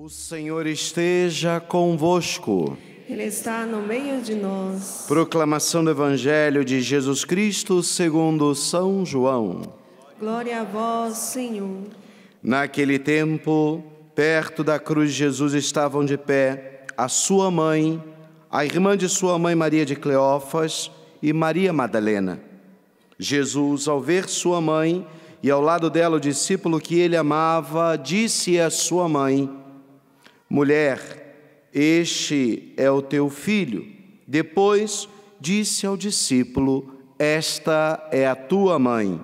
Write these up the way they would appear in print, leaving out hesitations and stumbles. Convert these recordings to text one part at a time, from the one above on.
O Senhor esteja convosco. Ele está no meio de nós. Proclamação do Evangelho de Jesus Cristo segundo São João. Glória a vós, Senhor. Naquele tempo, perto da cruz de Jesus estavam de pé a sua mãe, a irmã de sua mãe Maria de Cleófas e Maria Madalena. Jesus, ao ver sua mãe e ao lado dela o discípulo que ele amava, disse à sua mãe: Mulher, este é o teu filho. Depois disse ao discípulo: Esta é a tua mãe.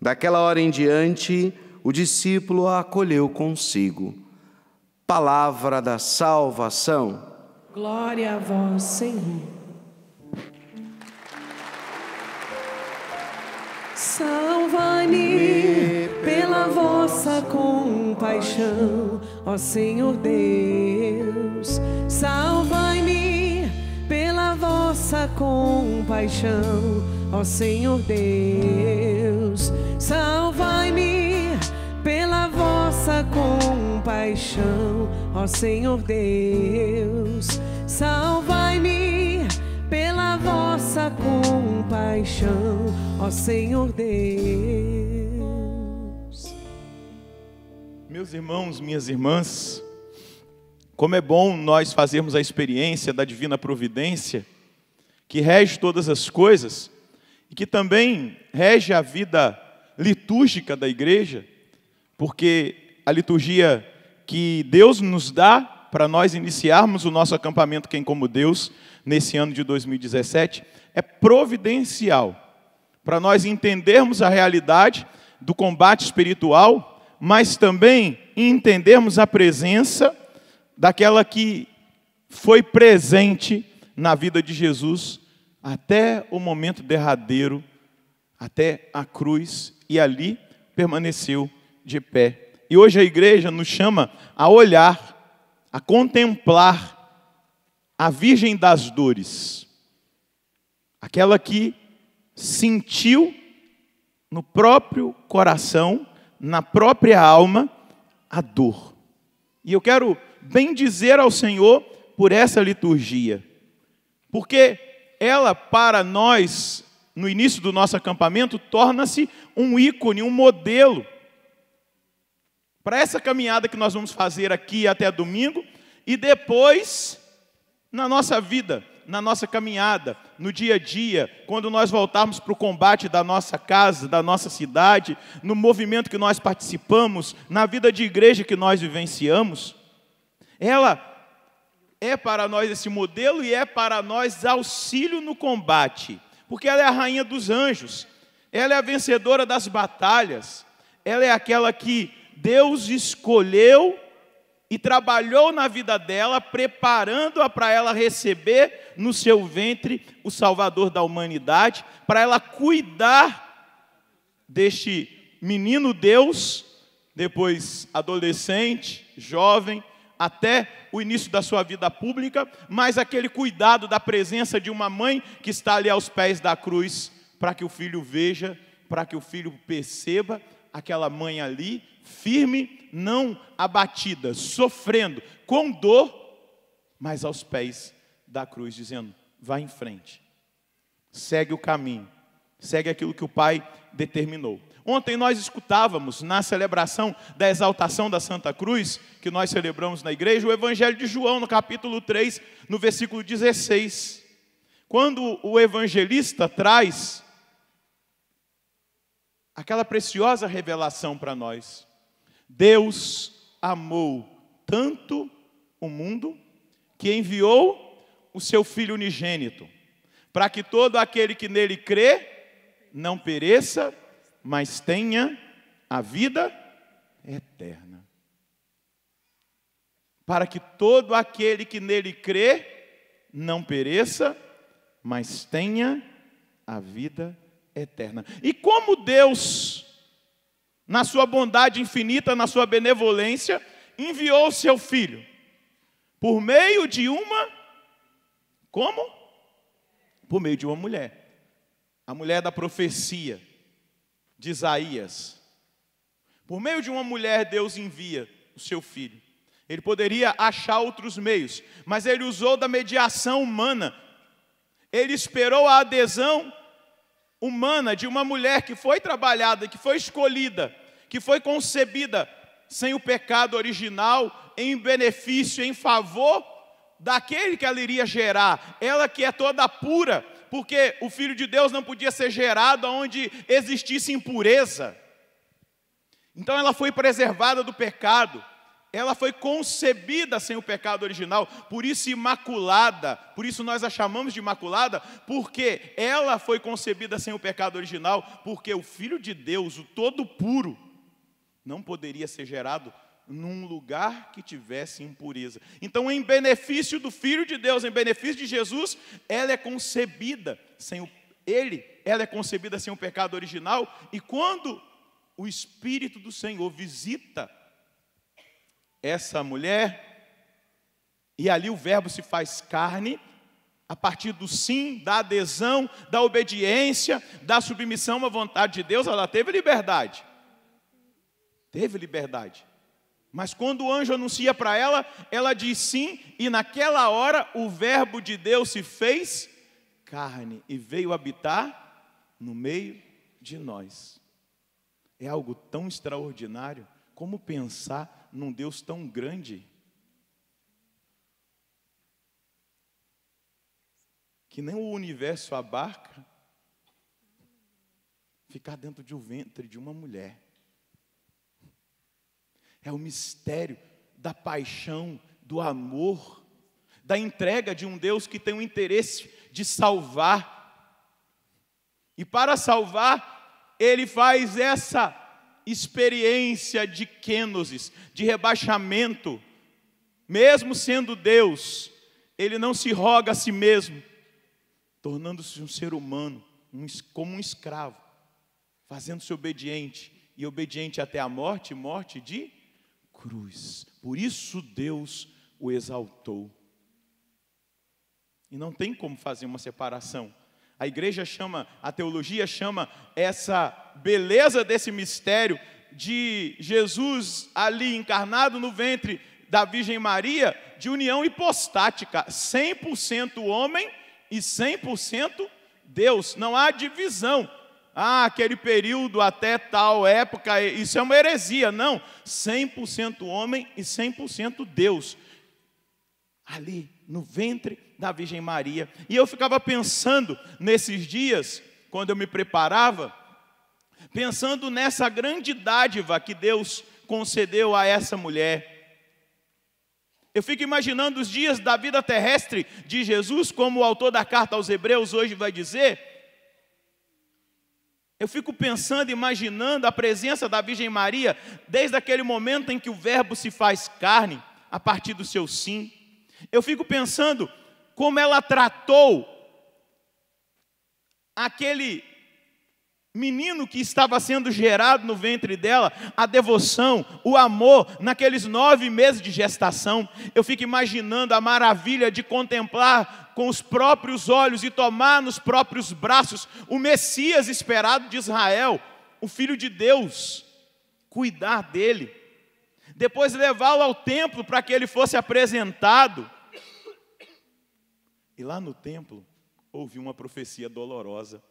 Daquela hora em diante, o discípulo a acolheu consigo. Palavra da salvação. Glória a vós, Senhor. Salvai-me pela vossa compaixão, ó Senhor Deus. Salvai-me pela vossa compaixão, ó Senhor Deus. Salvai-me pela vossa compaixão, ó Senhor Deus. Salvai-me pela vossa compaixão, ó Senhor Deus. Meus irmãos, minhas irmãs, como é bom nós fazermos a experiência da divina providência, que rege todas as coisas, e que também rege a vida litúrgica da igreja, porque a liturgia que Deus nos dá para nós iniciarmos o nosso acampamento Quem como Deus, nesse ano de 2017, é providencial, para nós entendermos a realidade do combate espiritual, mas também entendermos a presença daquela que foi presente na vida de Jesus até o momento derradeiro, até a cruz, e ali permaneceu de pé. E hoje a igreja nos chama a olhar, a contemplar a Virgem das Dores, aquela que sentiu no próprio coração, na própria alma, a dor. E eu quero bendizer ao Senhor por essa liturgia, porque ela, para nós, no início do nosso acampamento, torna-se um ícone, um modelo, para essa caminhada que nós vamos fazer aqui até domingo, e depois, na nossa vida, na nossa caminhada, no dia a dia, quando nós voltarmos para o combate da nossa casa, da nossa cidade, no movimento que nós participamos, na vida de igreja que nós vivenciamos, ela é para nós esse modelo e é para nós auxílio no combate, porque ela é a rainha dos anjos, ela é a vencedora das batalhas, ela é aquela que Deus escolheu e trabalhou na vida dela, preparando-a para ela receber no seu ventre o Salvador da humanidade, para ela cuidar deste menino Deus, depois adolescente, jovem, até o início da sua vida pública, mas aquele cuidado da presença de uma mãe que está ali aos pés da cruz, para que o filho veja, para que o filho perceba aquela mãe ali, firme, não abatida, sofrendo, com dor, mas aos pés da cruz, dizendo: vá em frente, segue o caminho, segue aquilo que o Pai determinou. Ontem nós escutávamos, na celebração da exaltação da Santa Cruz, que nós celebramos na igreja, o Evangelho de João, no capítulo 3, no versículo 16. Quando o evangelista traz aquela preciosa revelação para nós: Deus amou tanto o mundo que enviou o seu Filho unigênito, para que todo aquele que nele crê não pereça, mas tenha a vida eterna. Para que todo aquele que nele crê não pereça, mas tenha a vida eterna. E como Deus, na sua bondade infinita, na sua benevolência, enviou o seu Filho por meio de uma... Como? Por meio de uma mulher. A mulher da profecia de Isaías. Por meio de uma mulher, Deus envia o seu Filho. Ele poderia achar outros meios, mas ele usou da mediação humana. Ele esperou a adesão humana de uma mulher que foi trabalhada, que foi escolhida, que foi concebida sem o pecado original, em benefício, em favor daquele que ela iria gerar. Ela que é toda pura, porque o Filho de Deus não podia ser gerado onde existisse impureza. Então ela foi preservada do pecado. Ela foi concebida sem o pecado original, por isso imaculada, por isso nós a chamamos de imaculada, porque ela foi concebida sem o pecado original, porque o Filho de Deus, o todo puro, não poderia ser gerado num lugar que tivesse impureza. Então, em benefício do Filho de Deus, em benefício de Jesus, ela é concebida sem ela é concebida sem o pecado original, e quando o Espírito do Senhor visita essa mulher, e ali o verbo se faz carne, a partir do sim, da adesão, da obediência, da submissão à vontade de Deus, ela teve liberdade. Teve liberdade. Mas quando o anjo anuncia para ela, ela diz sim, e naquela hora o verbo de Deus se fez carne e veio habitar no meio de nós. É algo tão extraordinário. Como pensar num Deus tão grande, que nem o universo abarca, ficar dentro de um ventre de uma mulher? É o mistério da paixão, do amor, da entrega de um Deus que tem o interesse de salvar. E para salvar, Ele faz essa experiência de kenosis, de rebaixamento. Mesmo sendo Deus, Ele não se roga a si mesmo, tornando-se um ser humano, como um escravo, fazendo-se obediente, e obediente até a morte, morte de cruz. Por isso Deus o exaltou. E não tem como fazer uma separação. A igreja chama, a teologia chama essa beleza desse mistério de Jesus ali encarnado no ventre da Virgem Maria, de união hipostática, 100% homem e 100% Deus. Não há divisão. Aquele período até tal época, isso é uma heresia. Não, 100% homem e 100% Deus. Ali no ventre da Virgem Maria. E eu ficava pensando nesses dias, quando eu me preparava, pensando nessa grande dádiva que Deus concedeu a essa mulher. Eu fico imaginando os dias da vida terrestre de Jesus, como o autor da carta aos Hebreus hoje vai dizer. Eu fico pensando, imaginando a presença da Virgem Maria, desde aquele momento em que o verbo se faz carne, a partir do seu sim. Eu fico pensando como ela tratou aquele menino que estava sendo gerado no ventre dela, a devoção, o amor, naqueles 9 meses de gestação. Eu fico imaginando a maravilha de contemplar com os próprios olhos e tomar nos próprios braços o Messias esperado de Israel, o Filho de Deus, cuidar dele, depois levá-lo ao templo para que ele fosse apresentado. E lá no templo houve uma profecia dolorosa,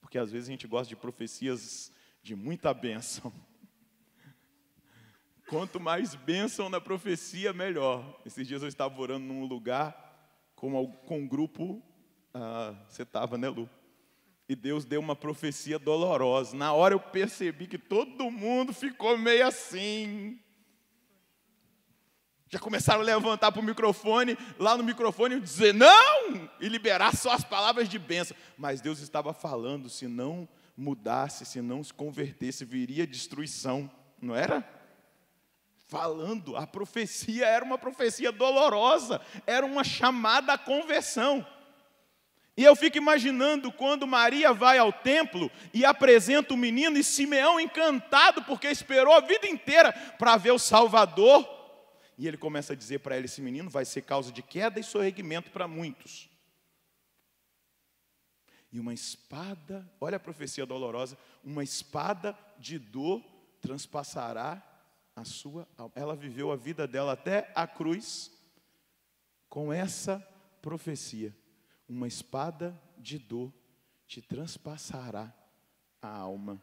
porque às vezes a gente gosta de profecias de muita bênção. Quanto mais bênção na profecia, melhor. Esses dias eu estava orando num lugar com um grupo, você estava, né, Lu? E Deus deu uma profecia dolorosa. Na hora eu percebi que todo mundo ficou meio assim. Já começaram a levantar para o microfone, lá no microfone, e dizer não! E liberar só as palavras de bênção. Mas Deus estava falando, se não mudasse, se não se convertesse, viria destruição. Não era? Falando, a profecia era uma profecia dolorosa, era uma chamada à conversão. E eu fico imaginando quando Maria vai ao templo e apresenta o menino, e Simeão encantado, porque esperou a vida inteira para ver o Salvador. E ele começa a dizer para ela, esse menino vai ser causa de queda e sorregimento para muitos. E uma espada, olha a profecia dolorosa, uma espada de dor transpassará a sua alma. Ela viveu a vida dela até a cruz com essa profecia: uma espada de dor te transpassará a alma.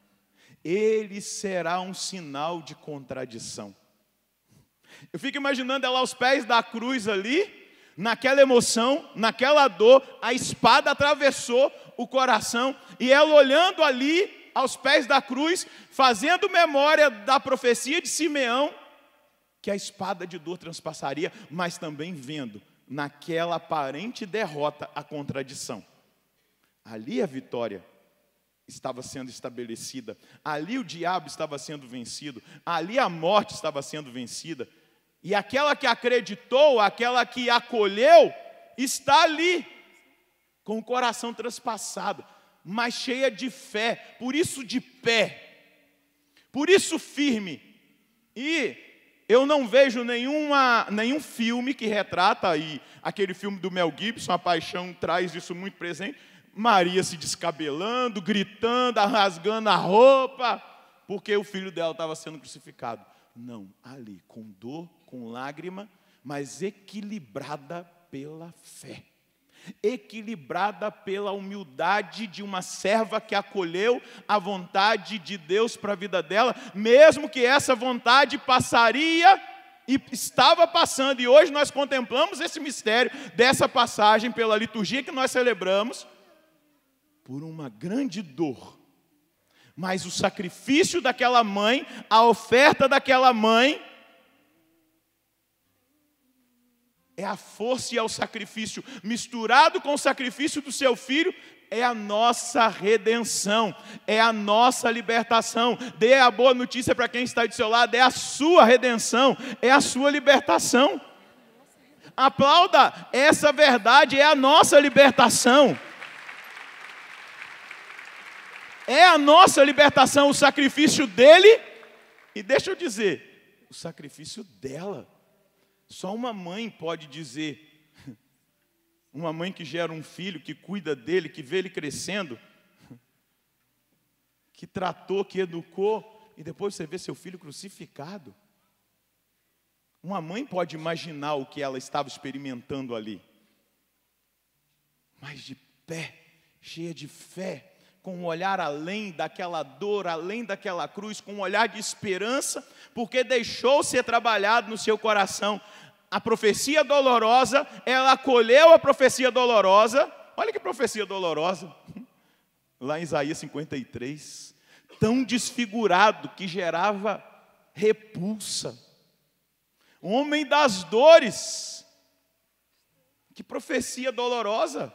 Ele será um sinal de contradição. Eu fico imaginando ela aos pés da cruz ali, naquela emoção, naquela dor, a espada atravessou o coração, e ela olhando ali, aos pés da cruz, fazendo memória da profecia de Simeão, que a espada de dor transpassaria, mas também vendo, naquela aparente derrota, a contradição. Ali a vitória estava sendo estabelecida, ali o diabo estava sendo vencido, ali a morte estava sendo vencida, e aquela que acreditou, aquela que acolheu, está ali, com o coração transpassado, mas cheia de fé, por isso de pé, por isso firme. E eu não vejo nenhum filme que retrata, e aquele filme do Mel Gibson, A Paixão, traz isso muito presente, Maria se descabelando, gritando, rasgando a roupa, porque o filho dela estava sendo crucificado. Não, ali, com dor, com lágrima, mas equilibrada pela fé. Equilibrada pela humildade de uma serva que acolheu a vontade de Deus para a vida dela, mesmo que essa vontade passaria e estava passando, e hoje nós contemplamos esse mistério dessa passagem pela liturgia que nós celebramos, por uma grande dor. Mas o sacrifício daquela mãe, a oferta daquela mãe, é a força e é o sacrifício, misturado com o sacrifício do seu filho, é a nossa redenção, é a nossa libertação. Dê a boa notícia para quem está do seu lado: é a sua redenção, é a sua libertação. Aplauda essa verdade, é a nossa libertação. É a nossa libertação, o sacrifício dele, e deixa eu dizer, o sacrifício dela. Só uma mãe pode dizer, uma mãe que gera um filho, que cuida dele, que vê ele crescendo, que tratou, que educou, e depois você vê seu filho crucificado. Uma mãe pode imaginar o que ela estava experimentando ali. Mas de pé, cheia de fé, com um olhar além daquela dor, além daquela cruz, com um olhar de esperança, porque deixou ser trabalhado no seu coração a profecia dolorosa, ela acolheu a profecia dolorosa. Olha que profecia dolorosa, lá em Isaías 53, tão desfigurado que gerava repulsa, homem das dores. Que profecia dolorosa!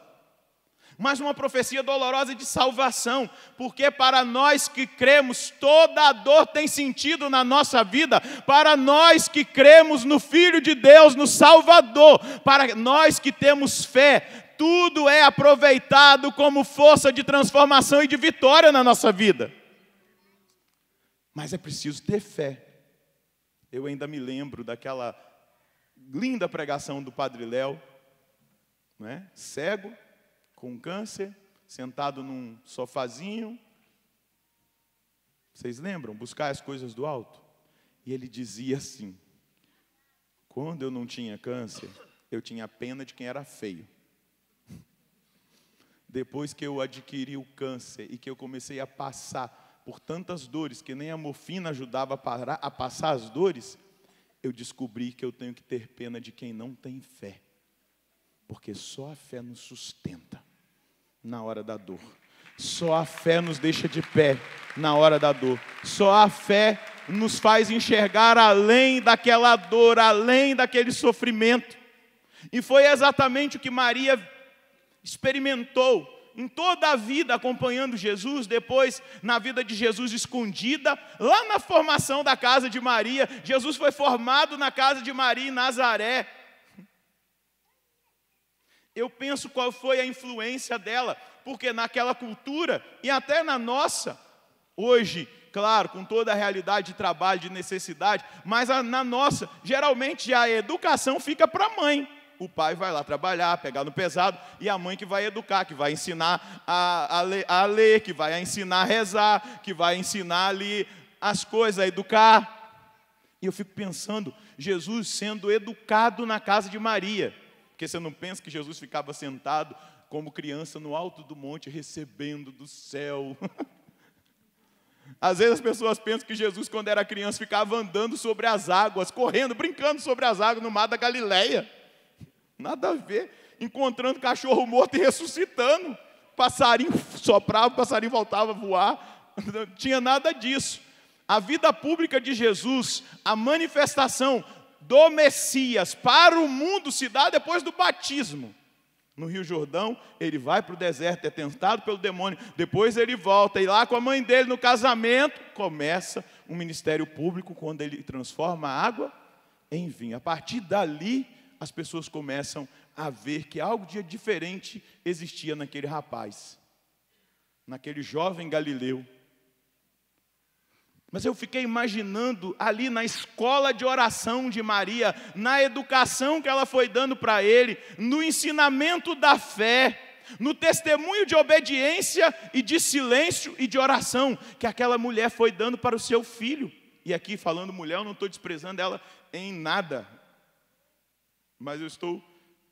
Mas uma profecia dolorosa de salvação, porque para nós que cremos, toda a dor tem sentido na nossa vida. Para nós que cremos no Filho de Deus, no Salvador, para nós que temos fé, tudo é aproveitado como força de transformação e de vitória na nossa vida. Mas é preciso ter fé. Eu ainda me lembro daquela linda pregação do Padre Léo, não é? Cego, com câncer, sentado num sofazinho. Vocês lembram? Buscar as coisas do alto. E ele dizia assim: quando eu não tinha câncer, eu tinha pena de quem era feio. Depois que eu adquiri o câncer e que eu comecei a passar por tantas dores, que nem a morfina ajudava a passar as dores, eu descobri que eu tenho que ter pena de quem não tem fé. Porque só a fé nos sustenta na hora da dor. Só a fé nos deixa de pé na hora da dor. Só a fé nos faz enxergar além daquela dor, além daquele sofrimento. E foi exatamente o que Maria experimentou em toda a vida acompanhando Jesus, depois na vida de Jesus escondida, lá na formação da casa de Maria. Jesus foi formado na casa de Maria em Nazaré. Eu penso qual foi a influência dela, porque naquela cultura, e até na nossa, hoje, claro, com toda a realidade de trabalho, de necessidade, mas na nossa, geralmente a educação fica para a mãe. O pai vai lá trabalhar, pegar no pesado, e a mãe que vai educar, que vai ensinar a ler, que vai ensinar a rezar, que vai ensinar ali as coisas, a educar. E eu fico pensando, Jesus sendo educado na casa de Maria. Porque você não pensa que Jesus ficava sentado como criança no alto do monte, recebendo do céu. Às vezes as pessoas pensam que Jesus, quando era criança, ficava andando sobre as águas, correndo, brincando sobre as águas no mar da Galileia. Nada a ver, encontrando cachorro morto e ressuscitando. Passarinho soprava, passarinho voltava a voar. Não tinha nada disso. A vida pública de Jesus, a manifestação do Messias para o mundo se dá depois do batismo. No Rio Jordão, ele vai para o deserto, é tentado pelo demônio, depois ele volta, e lá com a mãe dele no casamento, começa um ministério público, quando ele transforma a água em vinho. A partir dali, as pessoas começam a ver que algo de diferente existia naquele rapaz, naquele jovem galileu. Mas eu fiquei imaginando ali na escola de oração de Maria, na educação que ela foi dando para ele, no ensinamento da fé, no testemunho de obediência e de silêncio e de oração que aquela mulher foi dando para o seu filho. E aqui falando mulher, eu não estou desprezando ela em nada, mas eu estou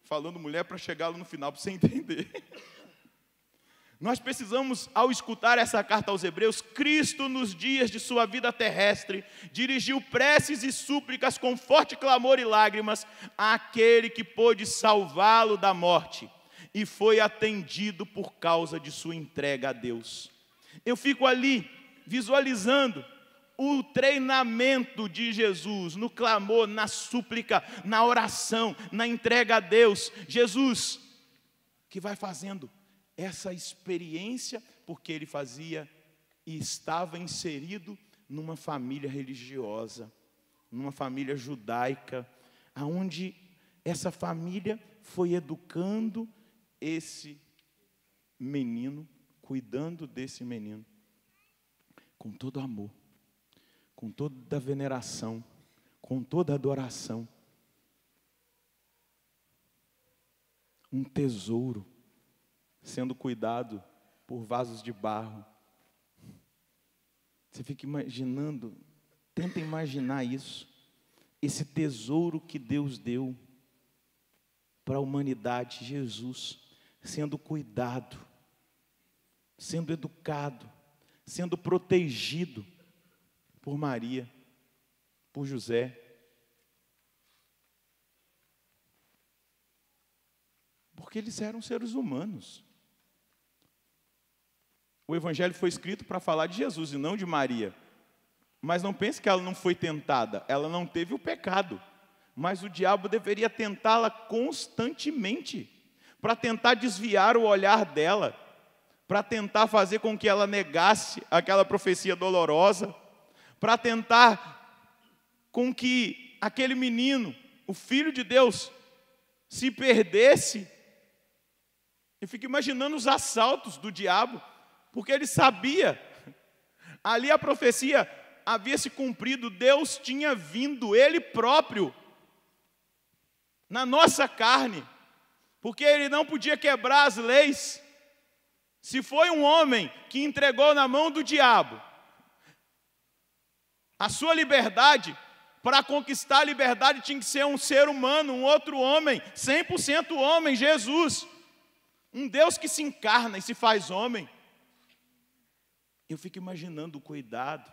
falando mulher para chegar lá no final, para você entender. Nós precisamos, ao escutar essa carta aos Hebreus, Cristo nos dias de sua vida terrestre, dirigiu preces e súplicas com forte clamor e lágrimas àquele que pôde salvá-lo da morte, e foi atendido por causa de sua entrega a Deus. Eu fico ali, visualizando o treinamento de Jesus, no clamor, na súplica, na oração, na entrega a Deus. Jesus, que vai fazendo essa experiência, porque ele fazia e estava inserido numa família religiosa, numa família judaica, aonde essa família foi educando esse menino, cuidando desse menino, com todo amor, com toda veneração, com toda adoração. Um tesouro sendo cuidado por vasos de barro. Você fica imaginando, tenta imaginar isso, esse tesouro que Deus deu para a humanidade, Jesus, sendo cuidado, sendo educado, sendo protegido por Maria, por José. Porque eles eram seres humanos. O Evangelho foi escrito para falar de Jesus e não de Maria. Mas não pense que ela não foi tentada, ela não teve o pecado. Mas o diabo deveria tentá-la constantemente, para tentar desviar o olhar dela, para tentar fazer com que ela negasse aquela profecia dolorosa, para tentar com que aquele menino, o Filho de Deus, se perdesse. Eu fico imaginando os assaltos do diabo, porque ele sabia, ali a profecia havia se cumprido, Deus tinha vindo, Ele próprio, na nossa carne, porque Ele não podia quebrar as leis. Se foi um homem que entregou na mão do diabo a sua liberdade, para conquistar a liberdade tinha que ser um ser humano, um outro homem, 100% homem, Jesus. Um Deus que se encarna e se faz homem. Eu fico imaginando o cuidado,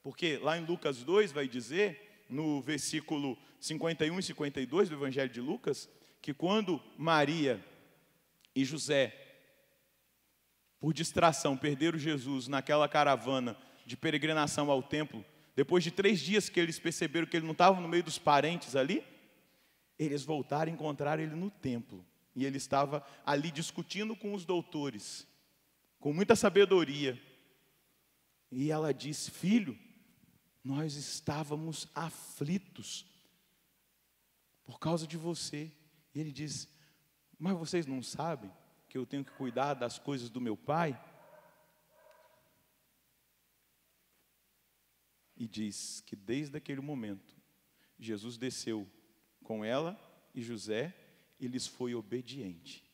porque lá em Lucas 2 vai dizer, no versículo 51 e 52 do Evangelho de Lucas, que quando Maria e José, por distração, perderam Jesus naquela caravana de peregrinação ao templo, depois de 3 dias que eles perceberam que ele não estava no meio dos parentes ali, eles voltaram e encontraram ele no templo. E ele estava ali discutindo com os doutores, com muita sabedoria. E ela disse: filho, nós estávamos aflitos por causa de você. E ele disse: mas vocês não sabem que eu tenho que cuidar das coisas do meu pai? E diz que desde aquele momento, Jesus desceu com ela e José, e lhes foi obediente.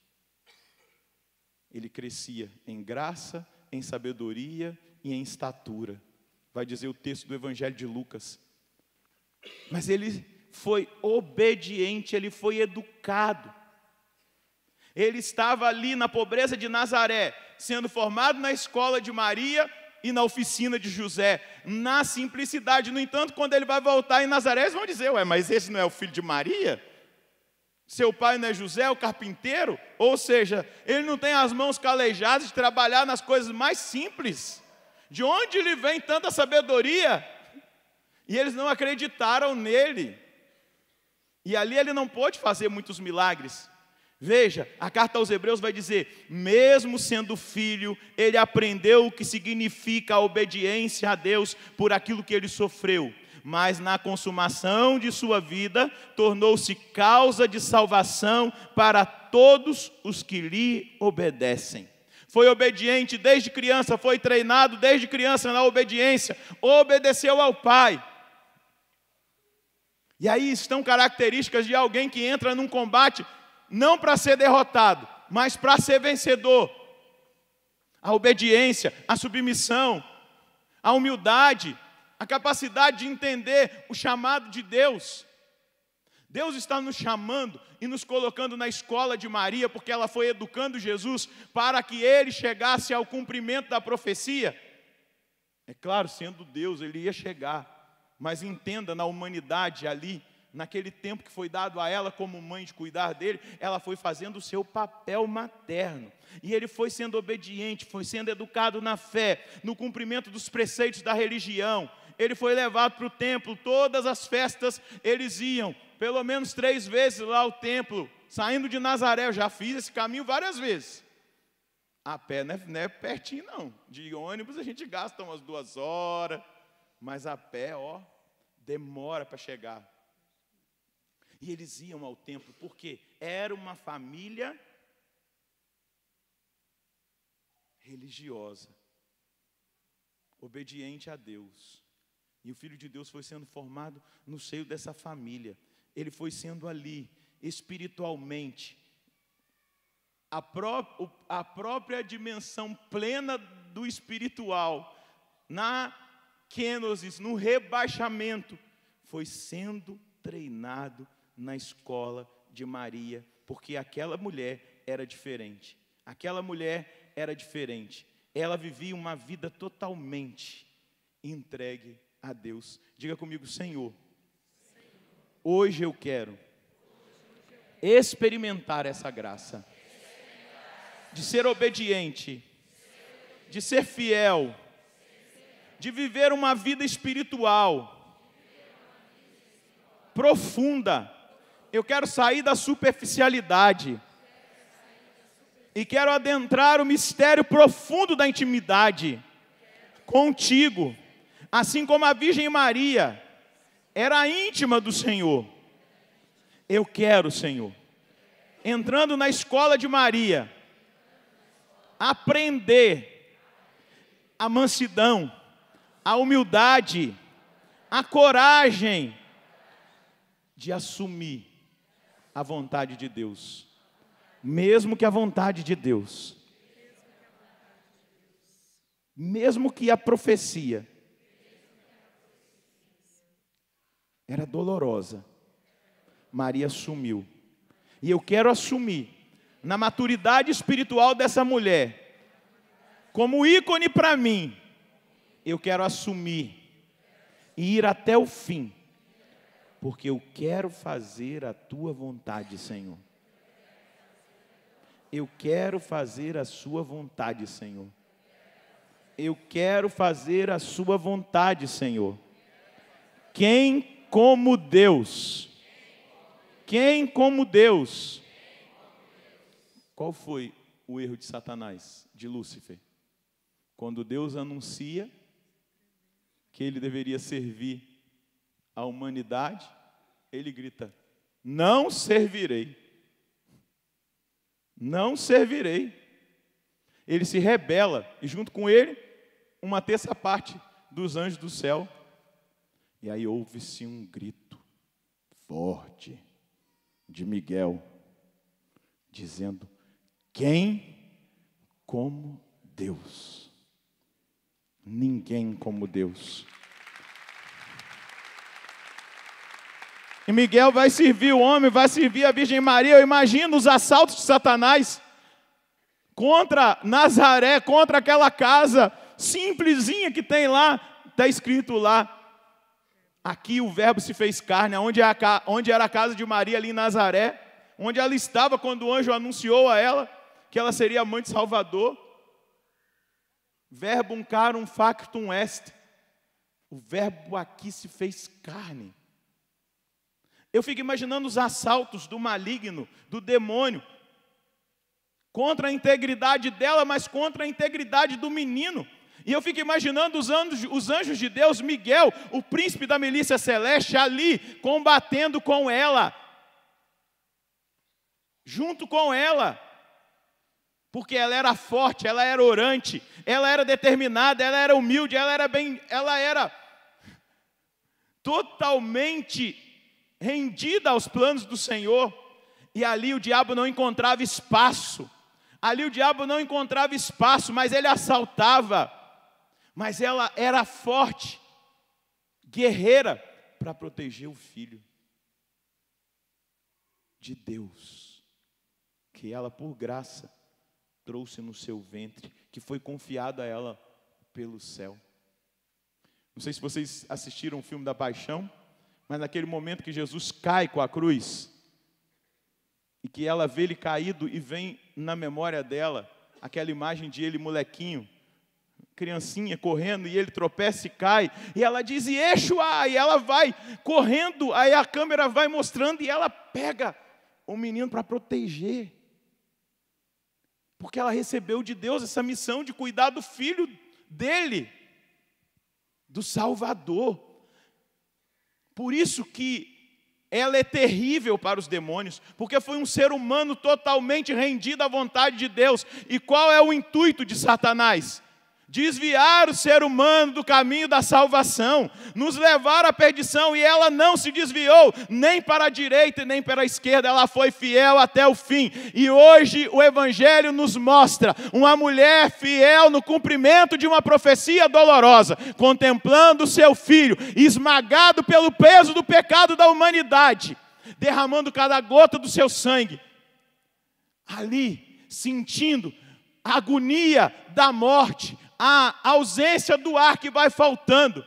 Ele crescia em graça, em sabedoria e em estatura. Vai dizer o texto do Evangelho de Lucas. Mas ele foi obediente, ele foi educado. Ele estava ali na pobreza de Nazaré, sendo formado na escola de Maria e na oficina de José, na simplicidade. No entanto, quando ele vai voltar em Nazaré, eles vão dizer: ué, mas esse não é o filho de Maria? Seu pai não é José, o carpinteiro? Ou seja, ele não tem as mãos calejadas de trabalhar nas coisas mais simples. De onde lhe vem tanta sabedoria? E eles não acreditaram nele. E ali ele não pôde fazer muitos milagres. Veja, a carta aos Hebreus vai dizer: mesmo sendo filho, ele aprendeu o que significa a obediência a Deus por aquilo que ele sofreu. Mas na consumação de sua vida, tornou-se causa de salvação para todos os que lhe obedecem. Foi obediente desde criança, foi treinado desde criança na obediência, obedeceu ao Pai. E aí estão características de alguém que entra num combate não para ser derrotado, mas para ser vencedor. A obediência, a submissão, a humildade, a capacidade de entender o chamado de Deus. Deus está nos chamando e nos colocando na escola de Maria, porque ela foi educando Jesus para que ele chegasse ao cumprimento da profecia. É claro, sendo Deus, ele ia chegar, mas entenda, na humanidade ali, naquele tempo que foi dado a ela como mãe de cuidar dele, ela foi fazendo o seu papel materno. E ele foi sendo obediente, foi sendo educado na fé, no cumprimento dos preceitos da religião. Ele foi levado para o templo, todas as festas eles iam, pelo menos 3 vezes lá ao templo, saindo de Nazaré. Eu já fiz esse caminho várias vezes. A pé não é pertinho não, de ônibus a gente gasta umas 2 horas, mas a pé, demora para chegar. E eles iam ao templo, porque era uma família religiosa, obediente a Deus. E o Filho de Deus foi sendo formado no seio dessa família. Ele foi sendo ali, espiritualmente, a própria dimensão plena do espiritual, na kenosis, no rebaixamento, foi sendo treinado na escola de Maria, porque aquela mulher era diferente. Aquela mulher era diferente. Ela vivia uma vida totalmente entregue a Deus. Diga comigo: Senhor, hoje eu quero experimentar essa graça de ser obediente, de ser fiel, de viver uma vida espiritual profunda. Eu quero sair da superficialidade e quero adentrar o mistério profundo da intimidade contigo, assim como a Virgem Maria era íntima do Senhor. Eu quero, Senhor, entrando na escola de Maria, aprender a mansidão, a humildade, a coragem de assumir a vontade de Deus, mesmo que a vontade de Deus, mesmo que a profecia era dolorosa, Maria assumiu. E eu quero assumir, na maturidade espiritual dessa mulher, como ícone para mim, eu quero assumir e ir até o fim, porque eu quero fazer a tua vontade, Senhor. Eu quero fazer a sua vontade, Senhor. Eu quero fazer a sua vontade, Senhor. Quem como Deus? Quem como Deus? Qual foi o erro de Satanás, de Lúcifer? Quando Deus anuncia que ele deveria servir a humanidade, ele grita: não servirei. Não servirei. Ele se rebela, e junto com ele, 1/3 parte dos anjos do céu. E aí ouve-se um grito forte de Miguel, dizendo: quem como Deus? Ninguém como Deus. E Miguel vai servir o homem, vai servir a Virgem Maria. Eu imagino os assaltos de Satanás contra Nazaré, contra aquela casa simplesinha que tem lá. Está escrito lá, aqui o verbo se fez carne, onde era a casa de Maria ali em Nazaré, onde ela estava quando o anjo anunciou a ela que ela seria a mãe de Salvador. Verbum carum factum est. O verbo aqui se fez carne. Eu fico imaginando os assaltos do maligno, do demônio, contra a integridade dela, mas contra a integridade do menino. E eu fico imaginando os anjos de Deus, Miguel, o príncipe da milícia celeste, ali, combatendo com ela, junto com ela, porque ela era forte, ela era orante, ela era determinada, ela era humilde, ela era totalmente rendida aos planos do Senhor. E ali o diabo não encontrava espaço, mas ele assaltava. Mas ela era forte, guerreira, para proteger o filho de Deus, que ela, por graça, trouxe no seu ventre, que foi confiado a ela pelo céu. Não sei se vocês assistiram o filme da Paixão, mas naquele momento que Jesus cai com a cruz, e que ela vê ele caído, e vem na memória dela aquela imagem de ele molequinho, criancinha correndo, e ele tropeça e cai, e ela diz, Yeshua, e ela vai correndo, aí a câmera vai mostrando, e ela pega o menino para proteger, porque ela recebeu de Deus essa missão de cuidar do filho dele, do Salvador. Por isso que ela é terrível para os demônios, porque foi um ser humano totalmente rendido à vontade de Deus. E qual é o intuito de Satanás? Desviar o ser humano do caminho da salvação, nos levar à perdição, e ela não se desviou, nem para a direita e nem para a esquerda, ela foi fiel até o fim. E hoje o Evangelho nos mostra uma mulher fiel no cumprimento de uma profecia dolorosa, contemplando o seu filho, esmagado pelo peso do pecado da humanidade, derramando cada gota do seu sangue, ali, sentindo a agonia da morte, a ausência do ar que vai faltando,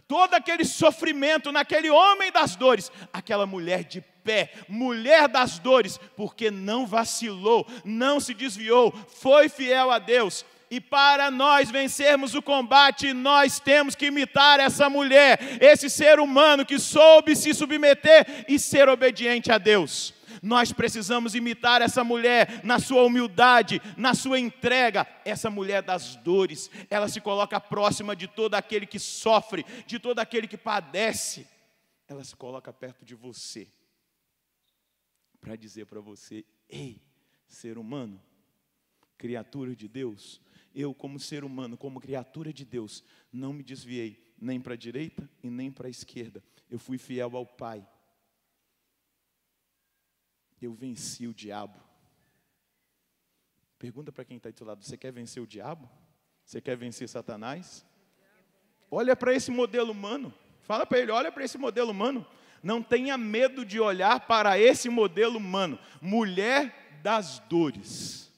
todo aquele sofrimento naquele homem das dores, aquela mulher de pé, mulher das dores, porque não vacilou, não se desviou, foi fiel a Deus. E para nós vencermos o combate, nós temos que imitar essa mulher, esse ser humano que soube se submeter e ser obediente a Deus. Nós precisamos imitar essa mulher na sua humildade, na sua entrega. Essa mulher das dores, ela se coloca próxima de todo aquele que sofre, de todo aquele que padece. Ela se coloca perto de você, para dizer para você, ei, ser humano, criatura de Deus, eu como ser humano, como criatura de Deus, não me desviei nem para a direita e nem para a esquerda. Eu fui fiel ao Pai. Eu venci o diabo. Pergunta para quem está do seu lado, você quer vencer o diabo? Você quer vencer Satanás? Olha para esse modelo humano. Fala para ele, olha para esse modelo humano. Não tenha medo de olhar para esse modelo humano. Mulher das dores.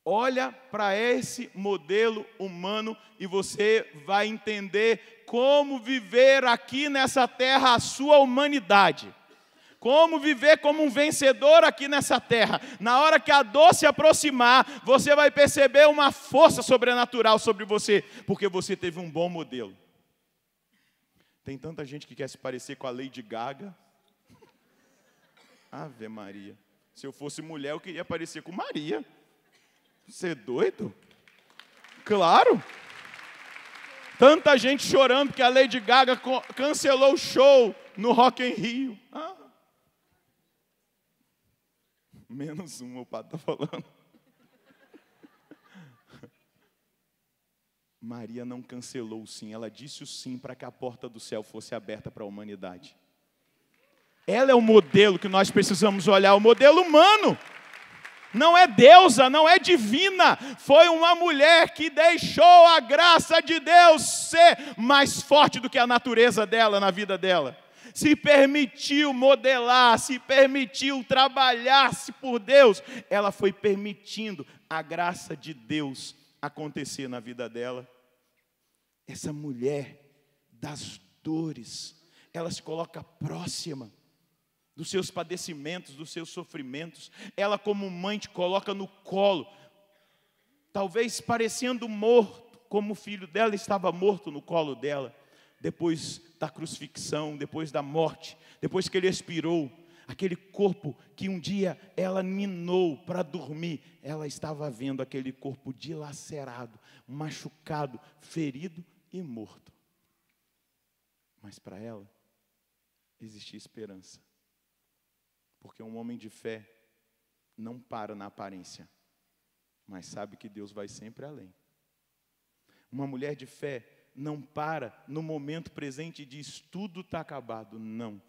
Olha para esse modelo humano e você vai entender como viver aqui nessa terra a sua humanidade. Como viver como um vencedor aqui nessa terra. Na hora que a dor se aproximar, você vai perceber uma força sobrenatural sobre você, porque você teve um bom modelo. Tem tanta gente que quer se parecer com a Lady Gaga. Ave Maria. Se eu fosse mulher, eu queria parecer com Maria. Você é doido? Claro. Tanta gente chorando que a Lady Gaga cancelou o show no Rock in Rio. Menos um, o padre está falando. Maria não cancelou o sim, ela disse o sim para que a porta do céu fosse aberta para a humanidade. Ela é o modelo que nós precisamos olhar, o modelo humano. Não é deusa, não é divina. Foi uma mulher que deixou a graça de Deus ser mais forte do que a natureza dela na vida dela. se permitiu modelar, se permitiu trabalhar-se por Deus, ela foi permitindo a graça de Deus acontecer na vida dela. Essa mulher das dores, ela se coloca próxima dos seus padecimentos, dos seus sofrimentos. Ela, como mãe, te coloca no colo, talvez parecendo morto, como o filho dela estava morto no colo dela, depois da crucifixão, depois da morte, depois que ele expirou, aquele corpo que um dia ela ninou para dormir, ela estava vendo aquele corpo dilacerado, machucado, ferido e morto. Mas para ela existia esperança, porque um homem de fé não para na aparência, mas sabe que Deus vai sempre além. Uma mulher de fé não para no momento presente e diz, tudo está acabado. Não.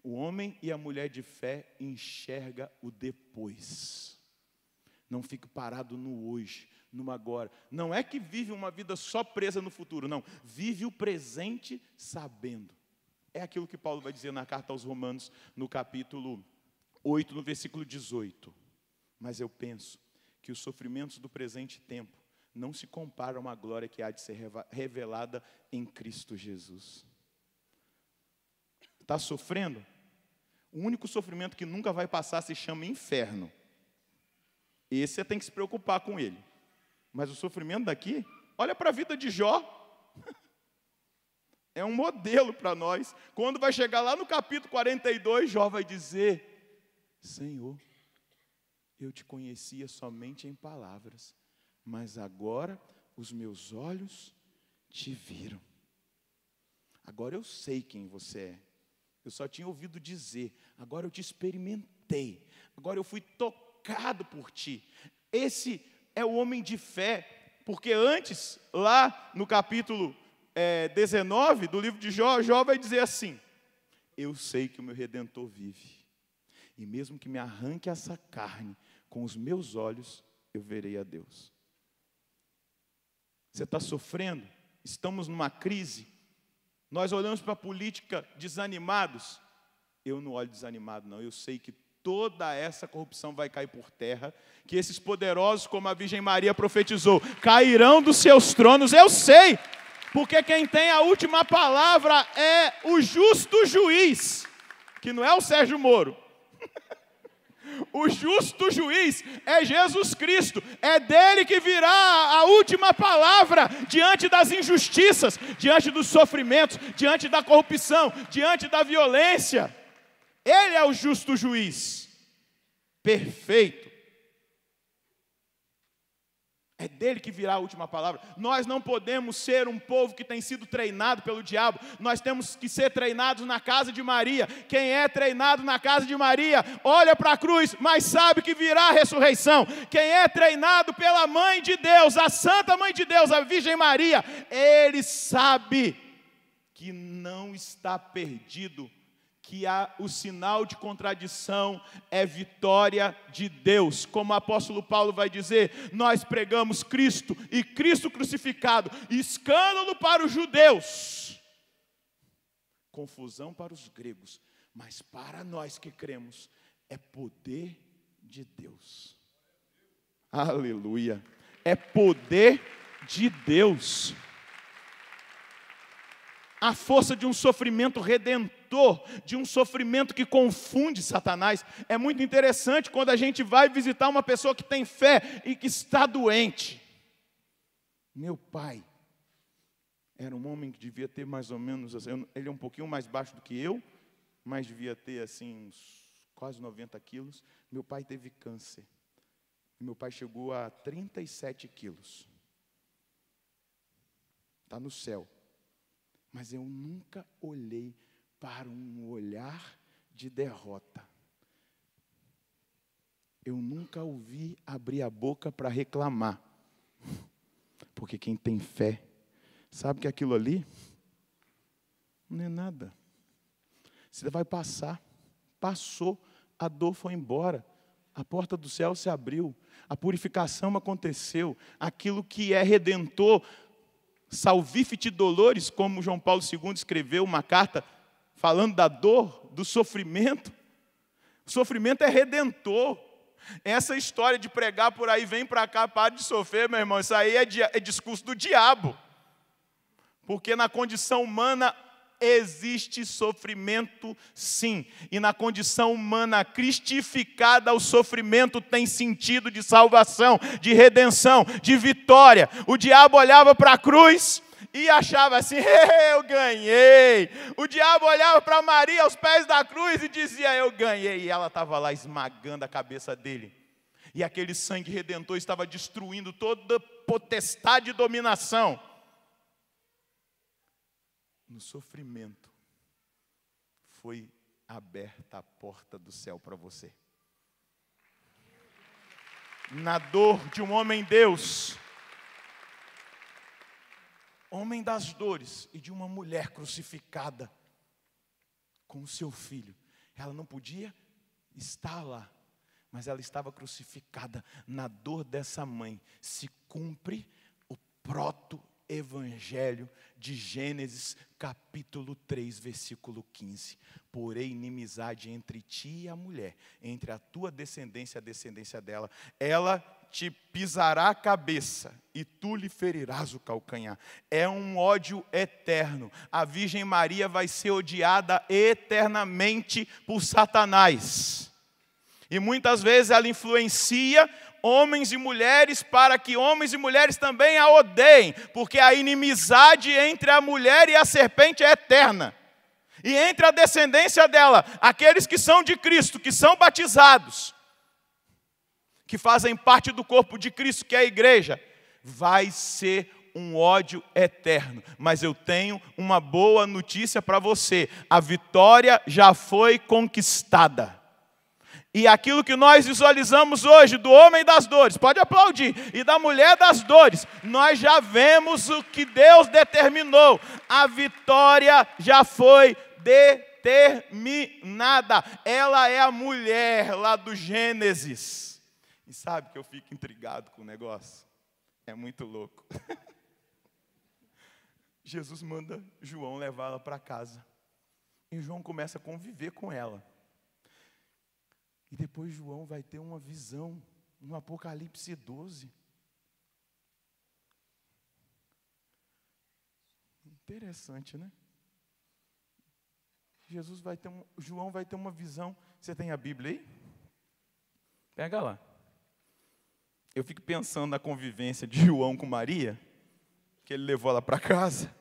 O homem e a mulher de fé enxerga o depois. Não fica parado no hoje, no agora. Não é que vive uma vida só presa no futuro, não. Vive o presente sabendo. É aquilo que Paulo vai dizer na carta aos Romanos, no capítulo 8, no versículo 18. Mas eu penso que os sofrimentos do presente tempo não se comparam à glória que há de ser revelada em Cristo Jesus. Está sofrendo? O único sofrimento que nunca vai passar se chama inferno. Esse você tem que se preocupar com ele. Mas o sofrimento daqui, olha para a vida de Jó. É um modelo para nós. Quando vai chegar lá no capítulo 42, Jó vai dizer, Senhor, eu te conhecia somente em palavras, mas agora os meus olhos te viram. Agora eu sei quem você é. Eu só tinha ouvido dizer, agora eu te experimentei. Agora eu fui tocado por ti. Esse é o homem de fé, porque antes, lá no capítulo 19 do livro de Jó, Jó vai dizer assim, eu sei que o meu Redentor vive, e mesmo que me arranque essa carne, com os meus olhos eu verei a Deus. Você está sofrendo? Estamos numa crise? Nós olhamos para a política desanimados? Eu não olho desanimado, não. Eu sei que toda essa corrupção vai cair por terra, que esses poderosos, como a Virgem Maria profetizou, cairão dos seus tronos. Eu sei, porque quem tem a última palavra é o justo juiz, que não é o Sérgio Moro. O justo juiz é Jesus Cristo, é dele que virá a última palavra diante das injustiças, diante dos sofrimentos, diante da corrupção, diante da violência. Ele é o justo juiz, perfeito. É dele que virá a última palavra. Nós não podemos ser um povo que tem sido treinado pelo diabo. Nós temos que ser treinados na casa de Maria. Quem é treinado na casa de Maria, olha para a cruz, mas sabe que virá a ressurreição. Quem é treinado pela Mãe de Deus, a Santa Mãe de Deus, a Virgem Maria, ele sabe que não está perdido, que o sinal de contradição é vitória de Deus. Como o apóstolo Paulo vai dizer, nós pregamos Cristo e Cristo crucificado, escândalo para os judeus, confusão para os gregos, mas para nós que cremos, é poder de Deus. Aleluia! É poder de Deus. A força de um sofrimento redentor, de um sofrimento que confunde Satanás. É muito interessante quando a gente vai visitar uma pessoa que tem fé e que está doente. Meu pai era um homem que devia ter mais ou menos, ele é um pouquinho mais baixo do que eu, mas devia ter assim uns quase 90 quilos. Meu pai teve câncer. Meu pai chegou a 37 quilos. Está no céu. Mas eu nunca olhei para um olhar de derrota. Eu nunca ouvi abrir a boca para reclamar. Porque quem tem fé, sabe que aquilo ali não é nada. Você vai passar. Passou, a dor foi embora. A porta do céu se abriu. A purificação aconteceu. Aquilo que é redentor, salvifici dolores, como João Paulo II escreveu uma carta, falando da dor, do sofrimento. O sofrimento é redentor. Essa história de pregar por aí, vem para cá, para de sofrer, meu irmão, isso aí é discurso do diabo. Porque na condição humana existe sofrimento, sim. E na condição humana cristificada, o sofrimento tem sentido de salvação, de redenção, de vitória. O diabo olhava para a cruz e achava assim, eu ganhei. O diabo olhava para Maria aos pés da cruz e dizia, eu ganhei. E ela estava lá esmagando a cabeça dele. E aquele sangue redentor estava destruindo toda potestade e dominação. No sofrimento foi aberta a porta do céu para você. Na dor de um homem-deus, homem das dores, e de uma mulher crucificada com o seu filho. Ela não podia estar lá, mas ela estava crucificada. Na dor dessa mãe se cumpre o proto-evangelho de Gênesis capítulo 3, versículo 15. Porém, inimizade entre ti e a mulher, entre a tua descendência e a descendência dela. Ela te pisará a cabeça e tu lhe ferirás o calcanhar. É um ódio eterno. A Virgem Maria vai ser odiada eternamente por Satanás. E muitas vezes ela influencia homens e mulheres para que homens e mulheres também a odeiem, porque a inimizade entre a mulher e a serpente é eterna. E entre a descendência dela, aqueles que são de Cristo, que são batizados, que fazem parte do corpo de Cristo, que é a igreja, vai ser um ódio eterno. Mas eu tenho uma boa notícia para você: a vitória já foi conquistada. E aquilo que nós visualizamos hoje, do homem das dores, pode aplaudir, e da mulher das dores, nós já vemos o que Deus determinou. A vitória já foi determinada. Ela é a mulher lá do Gênesis. E sabe que eu fico intrigado com o negócio? É muito louco. Jesus manda João levá-la para casa. E João começa a conviver com ela. E depois João vai ter uma visão no Apocalipse 12. Interessante, né? João vai ter uma visão. Você tem a Bíblia aí? Pega lá. Eu fico pensando na convivência de João com Maria, que ele levou ela para casa.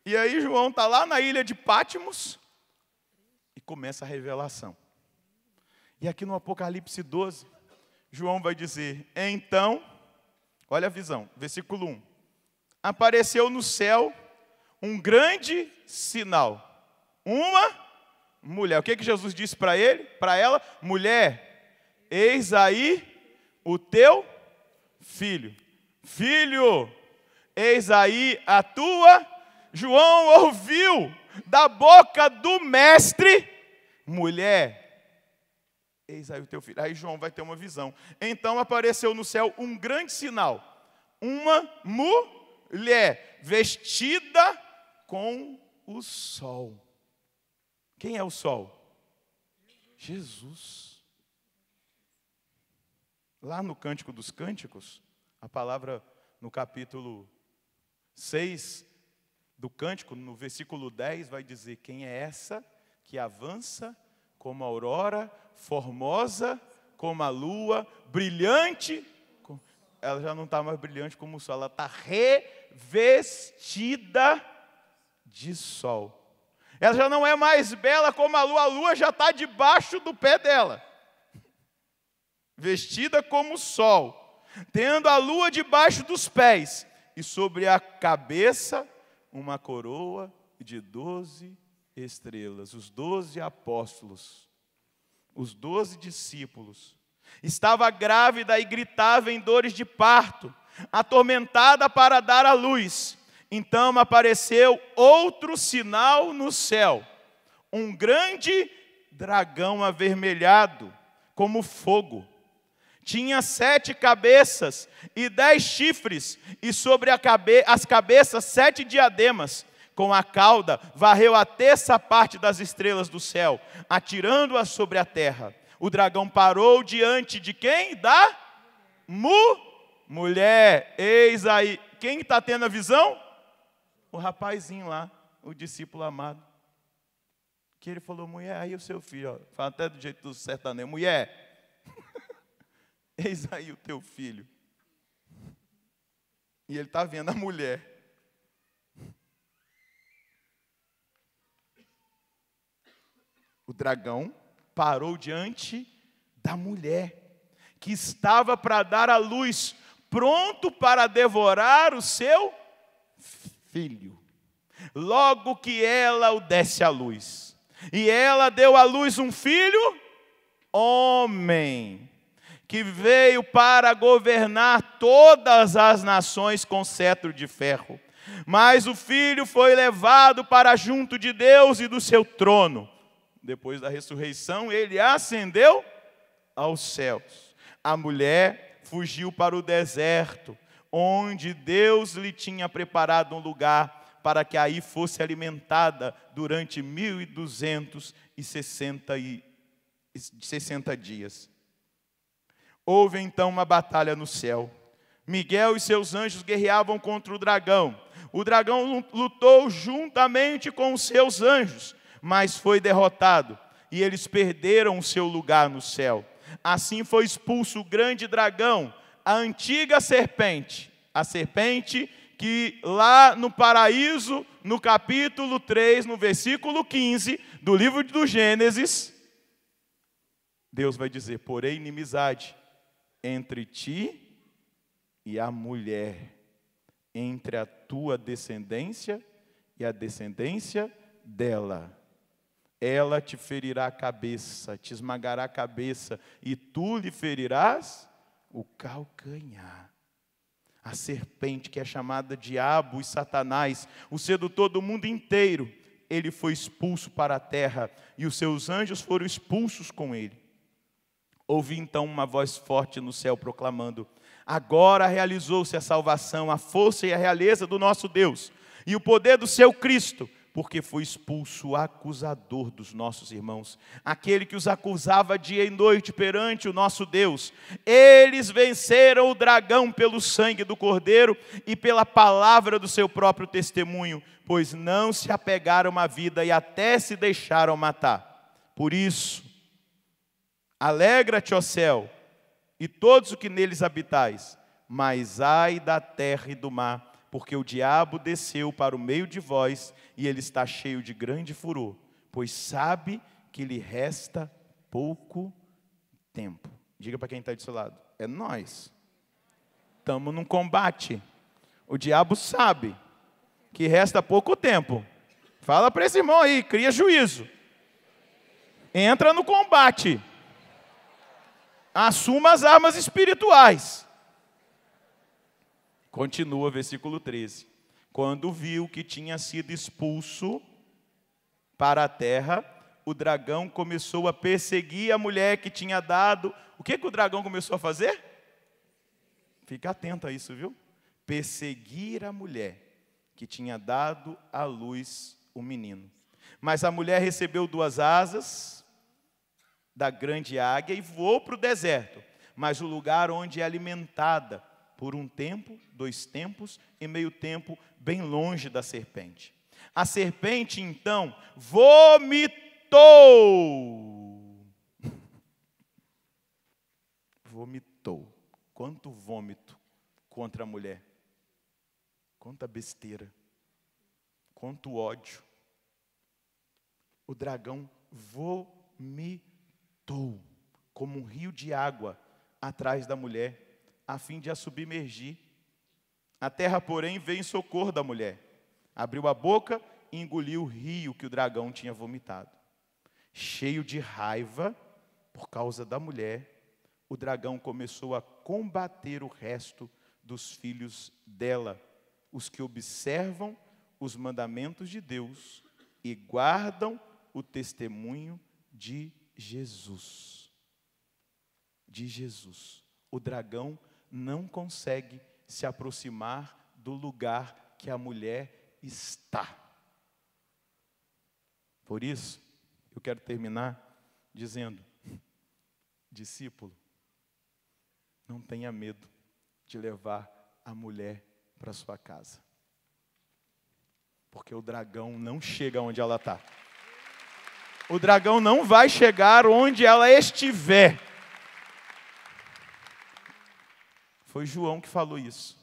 E aí João está lá na ilha de Patmos e começa a revelação. E aqui no Apocalipse 12, João vai dizer, então, olha a visão, versículo 1. Apareceu no céu um grande sinal. Uma mulher. O que Jesus disse para ele? Para ela? Mulher, eis aí o teu filho. Filho, eis aí a tua. João ouviu da boca do mestre, mulher, eis aí o teu filho. Aí João vai ter uma visão. Então apareceu no céu um grande sinal. Uma mulher vestida com o sol. Quem é o sol? Jesus. Lá no Cântico dos Cânticos, a palavra no capítulo 6 do Cântico, no versículo 10, vai dizer, quem é essa que avança como a aurora, formosa como a lua, brilhante. Ela já não está mais brilhante como o sol, ela está revestida de sol. Ela já não é mais bela como a lua já está debaixo do pé dela. Vestida como o sol, tendo a lua debaixo dos pés, e sobre a cabeça uma coroa de 12 estrelas. Os 12 apóstolos, os 12 discípulos. Estava grávida e gritava em dores de parto, atormentada para dar à luz. Então apareceu outro sinal no céu, um grande dragão avermelhado, como fogo. Tinha 7 cabeças e 10 chifres, e sobre as cabeças 7 diademas. Com a cauda, varreu a terça parte das estrelas do céu, atirando-as sobre a terra. O dragão parou diante de quem? Da mulher. Eis aí. Quem está tendo a visão? O rapazinho lá, o discípulo amado. Que ele falou, mulher, aí o seu filho, ó, fala até do jeito do sertanejo, mulher, eis aí o teu filho. E ele está vendo a mulher. O dragão parou diante da mulher, que estava para dar à luz, pronto para devorar o seu filho. Logo que ela o desse à luz. E ela deu à luz um filho, homem, que veio para governar todas as nações com cetro de ferro. Mas o filho foi levado para junto de Deus e do seu trono. Depois da ressurreição, ele ascendeu aos céus. A mulher fugiu para o deserto, onde Deus lhe tinha preparado um lugar para que aí fosse alimentada durante 1260 dias. Houve então uma batalha no céu. Miguel e seus anjos guerreavam contra o dragão. O dragão lutou juntamente com os seus anjos, mas foi derrotado, e eles perderam o seu lugar no céu. Assim foi expulso o grande dragão, a antiga serpente, a serpente que lá no paraíso, no capítulo 3, no versículo 15 do livro do Gênesis, Deus vai dizer, porém inimizade entre ti e a mulher, entre a tua descendência e a descendência dela. Ela te ferirá a cabeça, te esmagará a cabeça, e tu lhe ferirás o calcanhar. A serpente, que é chamada Diabo e Satanás, o sedutor do mundo inteiro, ele foi expulso para a terra, e os seus anjos foram expulsos com ele. Ouvi então uma voz forte no céu proclamando, agora realizou-se a salvação, a força e a realeza do nosso Deus, e o poder do seu Cristo, porque foi expulso o acusador dos nossos irmãos, aquele que os acusava dia e noite perante o nosso Deus. Eles venceram o dragão pelo sangue do Cordeiro e pela palavra do seu próprio testemunho, pois não se apegaram à vida e até se deixaram matar. Por isso, alegra-te, ó céu, e todos os que neles habitais, mas ai da terra e do mar, porque o diabo desceu para o meio de vós, e ele está cheio de grande furor, pois sabe que lhe resta pouco tempo. Diga para quem está do seu lado, é nós. Estamos num combate. O diabo sabe que resta pouco tempo. Fala para esse irmão aí, cria juízo. Entra no combate. Assuma as armas espirituais. Continua, versículo 13. Quando viu que tinha sido expulso para a terra, o dragão começou a perseguir a mulher que tinha dado. O que o dragão começou a fazer? Fica atento a isso, viu? Perseguir a mulher que tinha dado à luz o menino. Mas a mulher recebeu 2 asas da grande águia e voou para o deserto, mas o lugar onde é alimentada por um tempo, 2 tempos e meio tempo, bem longe da serpente. A serpente, então, vomitou. Vomitou. Quanto vômito contra a mulher. Quanta besteira. Quanto ódio. O dragão vomitou como um rio de água atrás da mulher, a fim de a submergir. A terra, porém, veio em socorro da mulher. Abriu a boca e engoliu o rio que o dragão tinha vomitado. Cheio de raiva, por causa da mulher, o dragão começou a combater o resto dos filhos dela, os que observam os mandamentos de Deus e guardam o testemunho de Jesus. De Jesus. O dragão não consegue se aproximar do lugar que a mulher está. Por isso, eu quero terminar dizendo, discípulo, não tenha medo de levar a mulher para sua casa. Porque o dragão não chega onde ela está. O dragão não vai chegar onde ela estiver. Foi João que falou isso.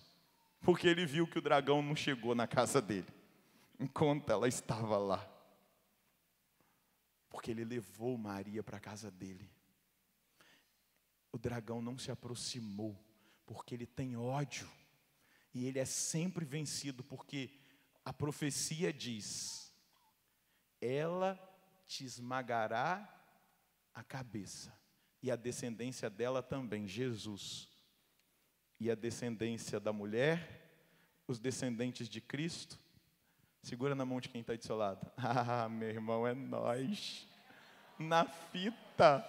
Porque ele viu que o dragão não chegou na casa dele, enquanto ela estava lá. Porque ele levou Maria para a casa dele. O dragão não se aproximou, porque ele tem ódio. E ele é sempre vencido, porque a profecia diz: ela te esmagará a cabeça, e a descendência dela também, Jesus. E a descendência da mulher, os descendentes de Cristo. Segura na mão de quem está do seu lado. Ah, meu irmão, é nós. Na fita.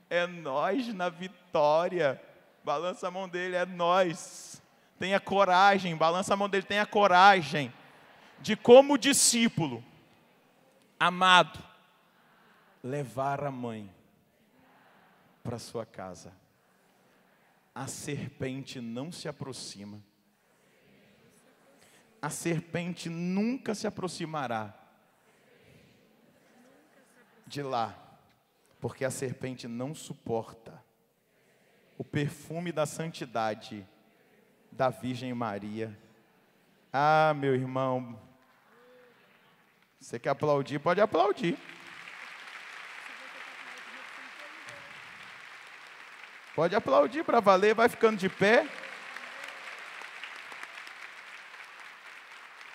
É nós na vitória. Balança a mão dele, é nós. Tenha coragem, balança a mão dele, tenha coragem de, como discípulo amado, levar a mãe para sua casa. A serpente não se aproxima. A serpente nunca se aproximará de lá, porque a serpente não suporta o perfume da santidade da Virgem Maria. Ah, meu irmão, você quer aplaudir? Pode aplaudir. Pode aplaudir para valer, vai ficando de pé.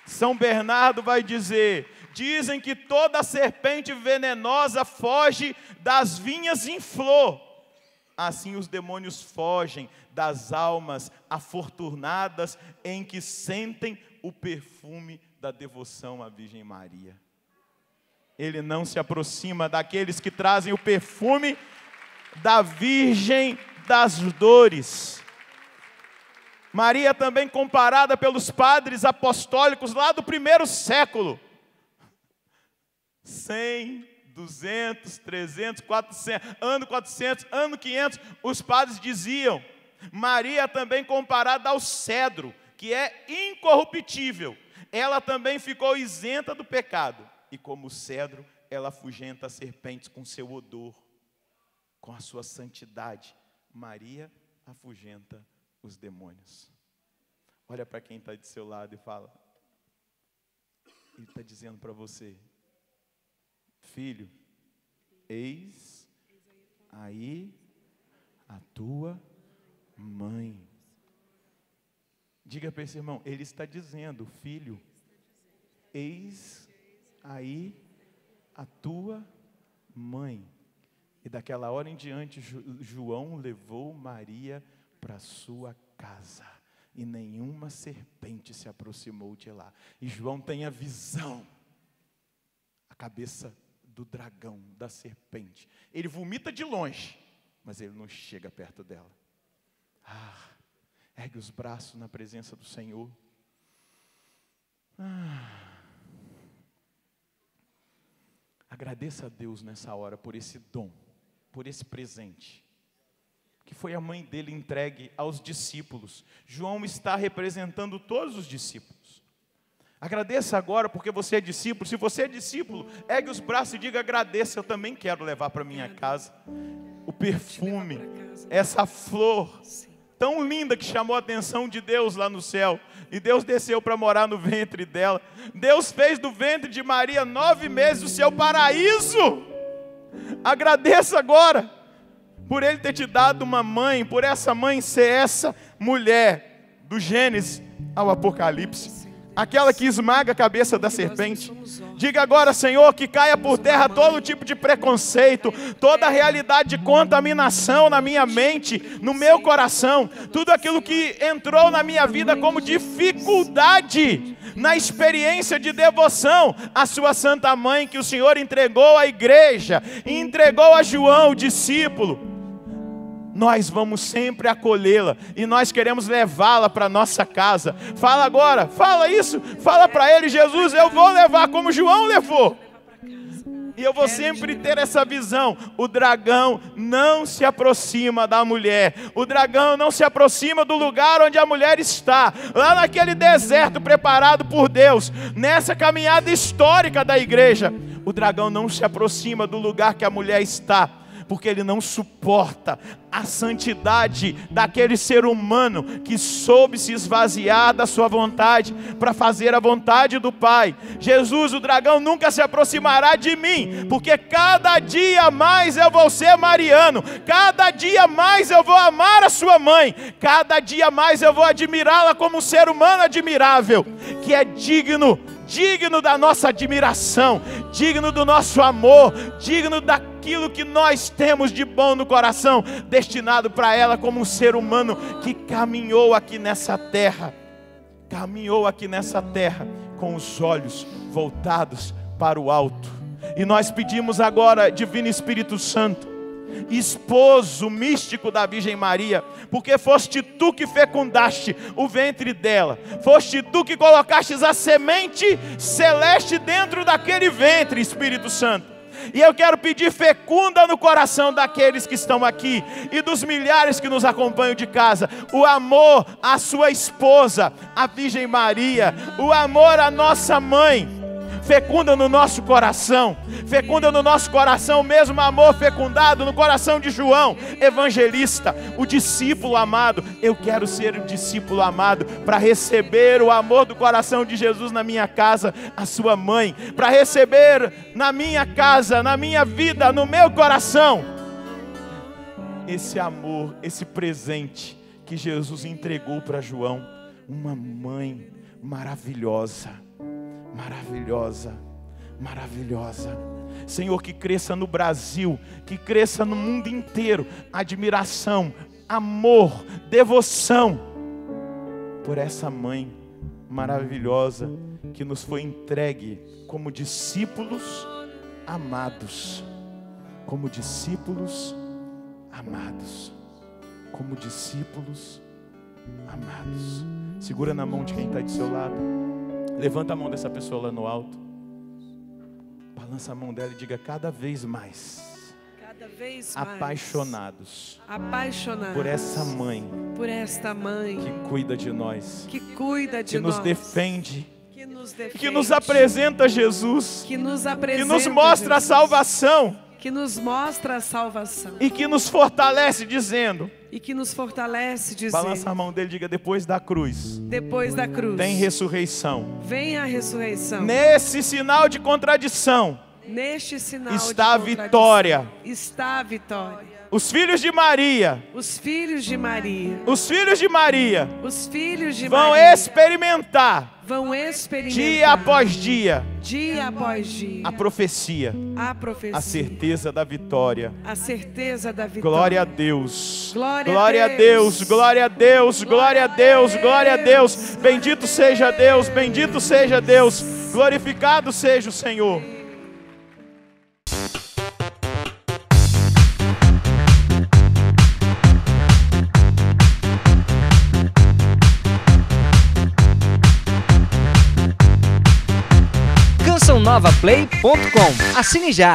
São Bernardo vai dizer: dizem que toda serpente venenosa foge das vinhas em flor. Assim os demônios fogem das almas afortunadas em que sentem o perfume da devoção à Virgem Maria. Ele não se aproxima daqueles que trazem o perfume da Virgem das dores. Maria também comparada pelos padres apostólicos lá do primeiro século. 100, 200, 300, 400, ano 400, ano 500, os padres diziam: Maria também comparada ao cedro, que é incorruptível. Ela também ficou isenta do pecado. E como o cedro, ela afugenta as serpentes com seu odor, com a sua santidade. Maria afugenta os demônios. Olha para quem está do seu lado e fala: ele está dizendo para você: filho, eis aí a tua mãe. Diga para esse irmão, ele está dizendo: filho, eis aí a tua mãe. E daquela hora em diante, João levou Maria para sua casa. E nenhuma serpente se aproximou de lá. E João tem a visão, a cabeça do dragão, da serpente. Ele vomita de longe, mas ele não chega perto dela. Ergue os braços na presença do Senhor. Agradeça a Deus nessa hora por esse dom, por esse presente, que foi a mãe dele entregue aos discípulos. João está representando todos os discípulos. Agradeça agora porque você é discípulo. Se você é discípulo, ergue os braços e diga: agradeça, eu também quero levar para minha casa o perfume, essa flor tão linda que chamou a atenção de Deus lá no céu. E Deus desceu para morar no ventre dela. Deus fez do ventre de Maria 9 meses o seu paraíso. Agradeça agora por Ele ter te dado uma mãe, por essa mãe ser essa mulher do Gênesis ao Apocalipse, aquela que esmaga a cabeça da serpente. Diga agora: Senhor, que caia por terra todo tipo de preconceito, toda a realidade de contaminação na minha mente, no meu coração, tudo aquilo que entrou na minha vida como dificuldade na experiência de devoção à sua Santa Mãe, que o Senhor entregou à igreja, e entregou a João, o discípulo. nós vamos sempre acolhê-la e nós queremos levá-la para nossa casa. Fala agora, fala isso, fala para ele: Jesus, eu vou levar como João levou. E eu vou sempre ter essa visão. O dragão não se aproxima da mulher. O dragão não se aproxima do lugar onde a mulher está. Lá naquele deserto preparado por Deus. Nessa caminhada histórica da igreja. O dragão não se aproxima do lugar que a mulher está. Porque ele não suporta a santidade daquele ser humano que soube se esvaziar da sua vontade para fazer a vontade do Pai. Jesus, o dragão, nunca se aproximará de mim, porque cada dia mais eu vou ser mariano, cada dia mais eu vou amar a sua mãe, cada dia mais eu vou admirá-la como um ser humano admirável, que é digno da nossa admiração, digno do nosso amor, digno daquilo que nós temos de bom no coração, destinado para ela como um ser humano que caminhou aqui nessa terra com os olhos voltados para o alto. E nós pedimos agora, Divino Espírito Santo, esposo místico da Virgem Maria, porque foste tu que fecundaste o ventre dela, foste tu que colocastes a semente celeste dentro daquele ventre, Espírito Santo. E eu quero pedir, fecunda no coração daqueles que estão aqui e dos milhares que nos acompanham de casa, o amor à sua esposa, a Virgem Maria, o amor à nossa mãe. Fecunda no nosso coração o mesmo amor fecundado no coração de João, evangelista, o discípulo amado. Eu quero ser um discípulo amado para receber o amor do coração de Jesus na minha casa, a sua mãe, para receber na minha casa, na minha vida, no meu coração, esse amor, esse presente que Jesus entregou para João, uma mãe maravilhosa. Maravilhosa, maravilhosa. Senhor, que cresça no Brasil, que cresça no mundo inteiro admiração, amor, devoção por essa mãe maravilhosa que nos foi entregue como discípulos amados, como discípulos amados, como discípulos amados. Segura na mão de quem está do seu lado. Levanta a mão dessa pessoa lá no alto. Balança a mão dela e diga: cada vez mais apaixonados por essa mãe, por esta mãe que cuida de nós, que nos defende, que nos apresenta Jesus, que nos mostra a salvação, e que nos fortalece dizendo. Balança a mão dele e diga: depois da cruz tem ressurreição. Vem a ressurreição. Nesse sinal de contradição está a vitória. Os filhos de Maria vão experimentar dia após dia a profecia, a certeza da vitória. Glória a Deus, glória a Deus, glória a Deus, glória a Deus, glória a Deus. Bendito seja Deus, bendito seja Deus, glorificado seja o Senhor. CançãoNovaPlay.com. Assine já!